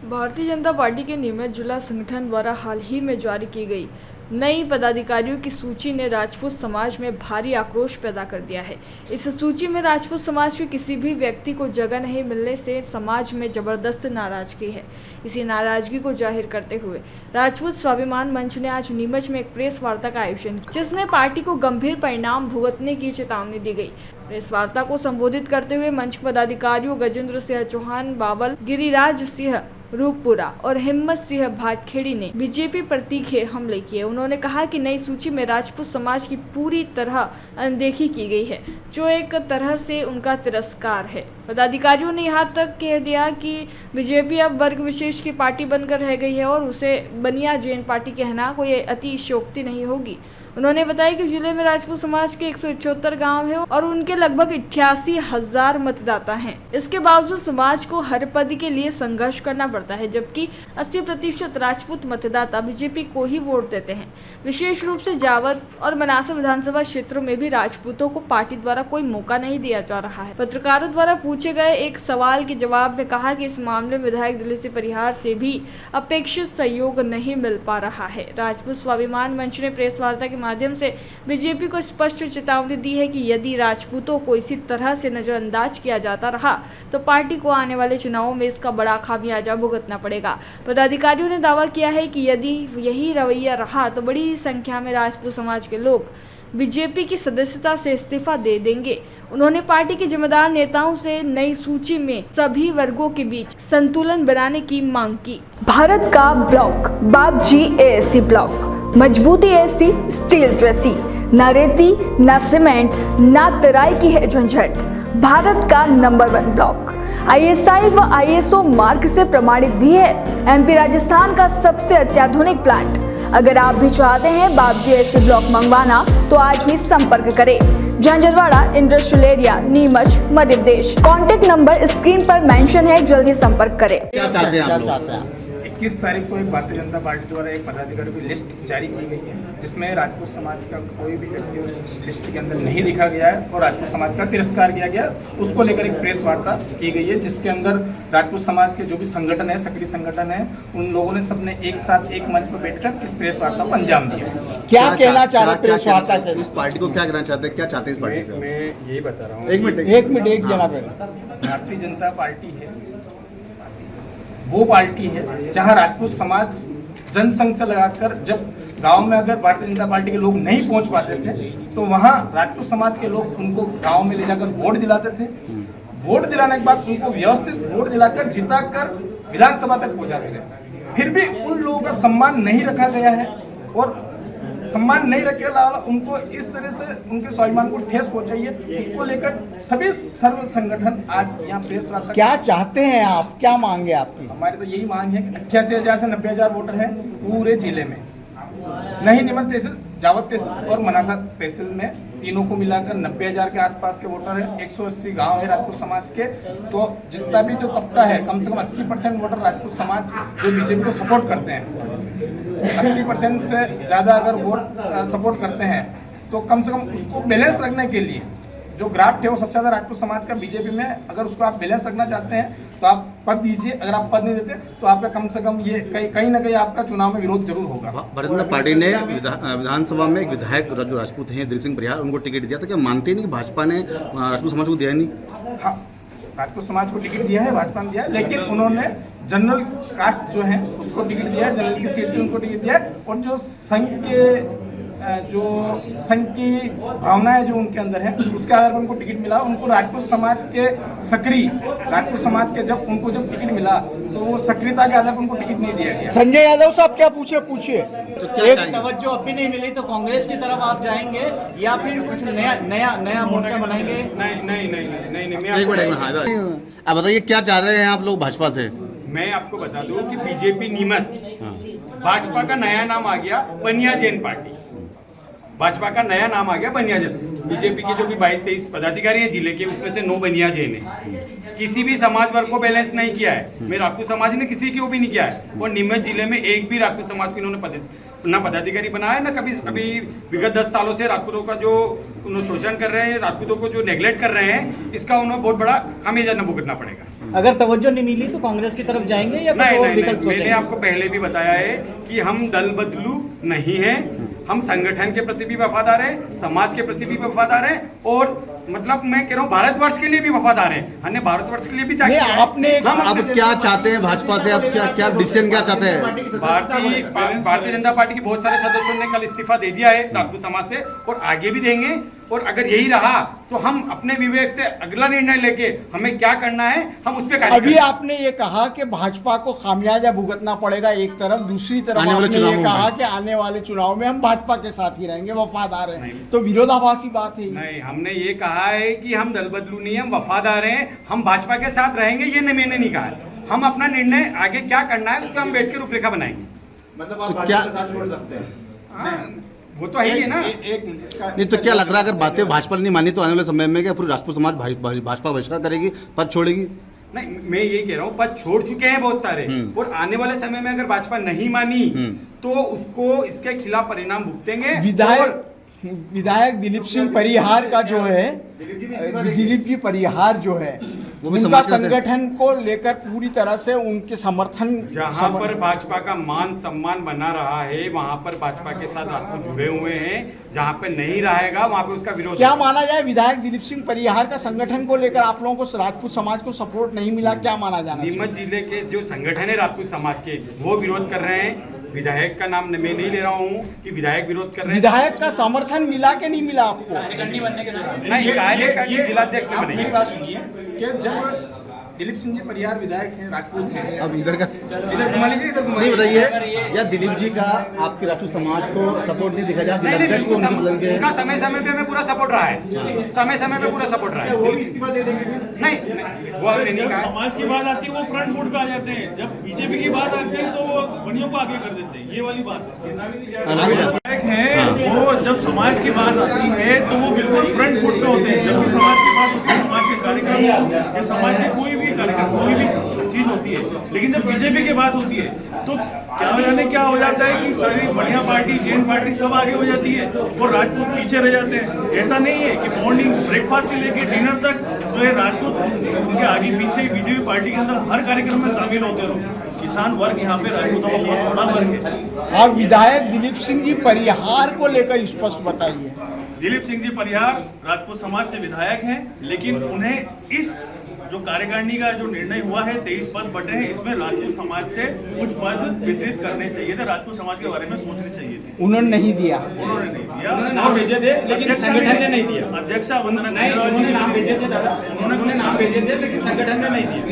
Bharatiya Janata party के नीमच जिला संगठन द्वारा हाल ही में जारी की गई नई पदाधिकारियों की सूची ने राजपूत समाज में भारी आक्रोश पैदा कर दिया है। इस सूची में राजपूत समाज के किसी भी व्यक्ति को जगह नहीं मिलने से समाज में जबरदस्त नाराजगी है। इसी नाराजगी को जाहिर करते हुए राजपूत स्वाभिमान मंच ने आज नीमच में एक प्रेस वार्ता का आयोजन किया, जिसमें पार्टी को गंभीर परिणाम भुगतने की चेतावनी दी गई। प्रेस वार्ता को संबोधित करते हुए मंच पदाधिकारियों गजेंद्र सिंह चौहान बावल, गिरिराज सिंह रूपपुरा और हिम्मत सिंह भाटखेड़ी ने बीजेपी पर तीखे हमले किए। उन्होंने कहा कि नई सूची में राजपूत समाज की पूरी तरह अनदेखी की गई है, जो एक तरह से उनका तिरस्कार है। पदाधिकारियों ने यहाँ तक कह दिया कि बीजेपी अब वर्ग विशेष की पार्टी बनकर रह गई है और उसे बनिया जैन पार्टी कहना कोई अतिशयोक्ति नहीं होगी। उन्होंने बताया कि जिले में राजपूत समाज के 178 गांव हैं और उनके लगभग 88,000 मतदाता हैं। इसके बावजूद समाज को हर पद के लिए संघर्ष करना पड़ता है, जबकि 80% राजपूत मतदाता बीजेपी को ही वोट देते हैं। विशेष रूप से जावद और मनासा विधानसभा क्षेत्रों में भी राजपूतों को पार्टी द्वारा कोई मौका नहीं दिया जा रहा है। पत्रकारों द्वारा पूछे गए एक सवाल के जवाब में कहा कि इस मामले में विधायक दिलीप सिंह परिहार से भी अपेक्षित सहयोग नहीं मिल पा रहा है। राजपूत स्वाभिमान मंच ने प्रेस वार्ता के माध्यम से बीजेपी को स्पष्ट चेतावनी दी है कि यदि राजपूतों को इसी तरह से नजरअंदाज किया जाता रहा तो पार्टी को आने वाले चुनावों में इसका बड़ा खामियाजा भुगतना पड़ेगा। पदाधिकारियों ने दावा किया है कि यदि यही रवैया रहा तो बड़ी संख्या में राजपूत समाज के लोग बीजेपी की सदस्यता से इस्तीफा दे देंगे। उन्होंने पार्टी के जिम्मेदार नेताओं से नई सूची में सभी वर्गों के बीच संतुलन बनाने की मांग की। भारत का ब्लॉक बाबजी एएससी ब्लॉक, मजबूती एसी स्टील जैसी, न रेती न सीमेंट न तराई की है झंझट। भारत का नंबर 1 ब्लॉक आईएसआई व आईएसओ मार्क से प्रमाणित भी है। एमपी राजस्थान का सबसे अत्याधुनिक प्लांट। अगर आप भी चाहते हैं बाबजी एसी ब्लॉक मंगवाना तो आज ही संपर्क करें। Jhanjharwada industrial area, Neemuch, Madhya Pradesh. Contact number screen पर मेंशन है, जल्द ही संपर्क करें। क्या चाहते हैं आप लोग? 21 तारीख को एक भारतीय जनता पार्टी द्वारा एक पदाधिकारी की लिस्ट जारी की गई है, जिसमें राजपूत समाज का कोई भी व्यक्ति उस लिस्ट के अंदर नहीं लिखा गया है और राजपूत समाज का तिरस्कार किया गया। उसको लेकर एक प्रेस वार्ता की गई है, जिसके अंदर राजपूत समाज के जो भी संगठन है, सक्रिय संगठन है, उन लोगों ने सबने एक साथ एक मंच पर बैठकर इस प्रेस वार्ता को अंजाम दिया। क्या कहना चाह रहे प्रेस वार्ता के? इस पार्टी को क्या कहना चाहते हैं, क्या चाहते हैं इस पार्टी से? मैं यही बता रहा हूँ। एक मिनट भारतीय जनता पार्टी है वो पार्टी है जहां राजपूत समाज जनसंघ से लगाकर, जब गांव में अगर भारतीय जनता पार्टी के लोग नहीं पहुंच पाते थे तो वहां राजपूत समाज के लोग उनको गांव में ले जाकर वोट दिलाते थे। वोट दिलाने के बाद उनको व्यवस्थित वोट दिलाकर जिताकर विधानसभा तक पहुंचाते थे। फिर भी उन लोगों का सम्मान नहीं रखा गया है और सम्मान नहीं रखे अलावा उनको इस तरह से उनके स्वाभिमान को ठेस पहुंचाई है। उसको लेकर सभी सर्व संगठन आज यहाँ प्रेस वार्ता। क्या चाहते हैं आप, क्या मांगे आपकी? हमारी तो यही मांग है कि 88,000 से 90,000 वोटर हैं पूरे जिले में, नहीं नीमच तहसील, जावद तहसील और मनासा तहसील में, तीनों को मिलाकर 90,000 के आसपास के वोटर हैं। 180 गांव है राजपूत समाज के, तो जितना भी जो तबका है, कम से कम 80% वोटर राजपूत समाज जो बीजेपी को सपोर्ट करते हैं, 80% से ज़्यादा अगर वोट सपोर्ट करते हैं तो कम से कम उसको बैलेंस रखने के लिए जो ग्राफ्ट है वो सबसे ज़्यादा राजपूत समाज का बीजेपी में। अगर उसको आप बैलेंस रखना चाहते हैं तो आप पद दीजिए, अगर आप पद नहीं देते तो आपका कम से कम ये कहीं ना कहीं आपका चुनाव में विरोध जरूर होगा। भारतीय जनता पार्टी ने विधानसभा में एक विधायक जो राजपूत हैं दिलीप सिंह परिहार, उनको टिकट दिया, तो क्या मानते नहीं कि भाजपा ने राजपूत समाज को दिया नहीं? हाँ, राजपूत समाज को टिकट दिया है, भाजपा ने दिया है, लेकिन उन्होंने जनरल कास्ट जो है उसको टिकट दिया है, जनरल की सीट थी उनको टिकट दिया है। और जो संघ की भावनाएं जो उनके अंदर है उसके आधार पर उनको टिकट मिला। उनको राजपूत समाज के सक्रिय राजपूत समाज के जब टिकट मिला तो वो सक्रियता के आधार पर उनको टिकट नहीं दिया गया। संजय यादव साहब क्या पूछिए? तो क्या एक तवज्जो अब भी नहीं मिली तो कांग्रेस की तरफ आप जाएंगे या फिर कुछ नया मोर्चा बनाएंगे? नहीं। एक मिनट आप बताइए क्या चाह रहे हैं आप लोग भाजपा से? मैं आपको बता दूं कि बीजेपी नीमच, भाजपा का नया नाम आ गया बनिया जैन पार्टी। भाजपा का नया नाम आ गया बनिया जैन। बीजेपी के जो भी 22-23 पदाधिकारी हैं जिले के, उसमें से 9 बनिया जैन है। किसी भी समाज वर्ग को बैलेंस नहीं किया है। मैं राजपूत समाज ने किसी को भी नहीं किया है और नीमच जिले में एक भी राजपूत समाज को इन्होंने ना पदाधिकारी बनाया, ना कभी अभी विगत 10 सालों से राजपूतों का जो उन्होंने शोषण कर रहे हैं, राजपूतों को जो नेग्लेक्ट कर रहे हैं, इसका उन्हें बहुत बड़ा खामियाजा भुगतना पड़ेगा। अगर तवज्जो नहीं मिली तो कांग्रेस की तरफ जाएंगे या कुछ नहीं और नहीं, विकल्प नहीं मैंने सोचेंगे? आपको पहले भी बताया है कि हम दल बदलू नहीं है, हम संगठन के प्रति भी वफादार है, समाज के प्रति भी वफादार है, और मतलब मैं कह रहा हूँ भारतवर्ष के लिए भी वफादार है। हमने भारतवर्ष के लिए भी त्याग नहीं, किया है। आपने हम अब क्या चाहते हैं भाजपा से, अब क्या डिसीजन क्या चाहते हैं? भारतीय जनता पार्टी के बहुत सारे सदस्यों ने कल इस्तीफा दे दिया है राजपूत समाज से, और आगे भी देंगे। और अगर यही रहा तो हम अपने विवेक से अगला निर्णय लेके हमें क्या करना है हम उस पर कार्य अभी करेंगे। आपने ये कहा कि भाजपा को खामियाजा भुगतना पड़ेगा एक तरफ, दूसरी तरफ आने वाले आपने ये चुनावों कहा में। कि आने वाले चुनाव में हम भाजपा के साथ ही रहेंगे, वफादार हैं, नहीं। तो विरोधाभासी बात है। नहीं, हमने ये कहा है कि हम दल बदलू नहीं, हम वफादार हैं, हम भाजपा के साथ रहेंगे, ये मैंने नहीं कहा है। हम अपना निर्णय आगे क्या करना है उस पर हम बैठ के रूपरेखा बनाएंगे। मतलब तो आप क्या- भाजपा के साथ छोड़ सकते हैं? हाँ, वो तो है ही है ना। एक मिनट, इसका नहीं तो क्या लग रहा है अगर बातें भाजपा ने नहीं मानी तो आने वाले समय में क्या पूरी राजपूत समाज भाजपा बहिष्कार करेगी, पद छोड़ेगी? नहीं, मैं ये कह रहा हूँ पद छोड़ चुके हैं बहुत सारे, और आने वाले समय में अगर भाजपा नहीं मानी तो उसको इसके खिलाफ परिणाम भुगतेंगे। विधायक दिलीप सिंह परिहार का जो है, दिलीप जी परिहार जो है, वो भी उनका समाज के रहते हैं। संगठन को लेकर पूरी तरह से उनके समर्थन जहाँ पर भाजपा का मान सम्मान बना रहा है वहाँ पर भाजपा के साथ राजपूत जुड़े हुए हैं, जहाँ पे नहीं रहेगा वहाँ पे उसका विरोध क्या होगा। माना जाए? विधायक दिलीप सिंह परिहार का संगठन को लेकर आप लोगों को राजपूत समाज को सपोर्ट नहीं मिला, क्या माना जाना चाहिए? नीमच जिले के जो संगठन है राजपूत समाज के वो विरोध कर रहे हैं। विधायक का नाम मैं नहीं ले रहा हूँ कि विधायक विरोध कर रहे हैं। विधायक का समर्थन मिला कि नहीं मिला आपको? नहीं, कार्यकारिणी जिलाध्यक्ष ने मेरी बनेंगे। बात सुनिए कि जब दिलीप सिंह जी परिहार विधायक हैं, राजपूत हैं, अब इधर का इधर घुमा लीजिए, इधर घुमा नहीं लीजिए। बताइए, या दिलीप जी का आपके राजपूत समाज को सपोर्ट नहीं दिखा जाए, नहीं, जिलाध्यक्ष को उनके बुलाएंगे? उनका समय समय पे हमें पूरा सपोर्ट रहा है, समय समय पे पूरा सपोर्ट रहा है। वो भी इस्तीफा दे देंगे? नहीं, वो हमने नहीं जब कहा। समाज की बात आती है वो फ्रंट फुट पे आ जाते हैं, जब बीजेपी की बात आती है तो वो बनियों को आगे कर देते हैं, ये वाली बात है। वो जब समाज की बात आती है तो वो बिल्कुल फ्रंट फुट पे होते हैं। जब भी समाज की बात होती है, समाज के कार्यक्रम या समाज के कोई भी कार्यक्रम, कोई भी चीज होती है, लेकिन जब बीजेपी की बात होती है तो क्या हो जाता है कि सारी बढ़िया पार्टी, जैन पार्टी सब आगे हो जाती है और राजपूत पीछे रह जाते हैं। ऐसा नहीं है कि मॉर्निंग ब्रेकफास्ट से लेकर डिनर तक जो है राजपूत उनके आगे पीछे बीजेपी पार्टी के अंदर हर कार्यक्रम में शामिल होते रहो। किसान वर्ग यहाँ पे राजपूतों का बहुत बड़ा वर्ग है। आप विधायक दिलीप सिंह जी परिहार को लेकर स्पष्ट बताइए। दिलीप सिंह जी परिहार राजपूत समाज से विधायक हैं, लेकिन उन्हें इस जो कार्यकारिणी का जो निर्णय हुआ है 23 पद बटे हैं, इसमें राजपूत समाज से कुछ पद वितरित करने चाहिए थे, राजपूत समाज के बारे में सोचने चाहिए थे। उन्होंने नहीं दिया। उन्होंने नहीं दिया, उन्होंने नाम भेजे थे लेकिन संगठन ने नहीं दिया। अध्यक्षा वंदना नहीं, उन्होंने नाम भेजे थे दादा, उन्होंने नाम भेजे थे लेकिन संगठन ने नहीं दिया।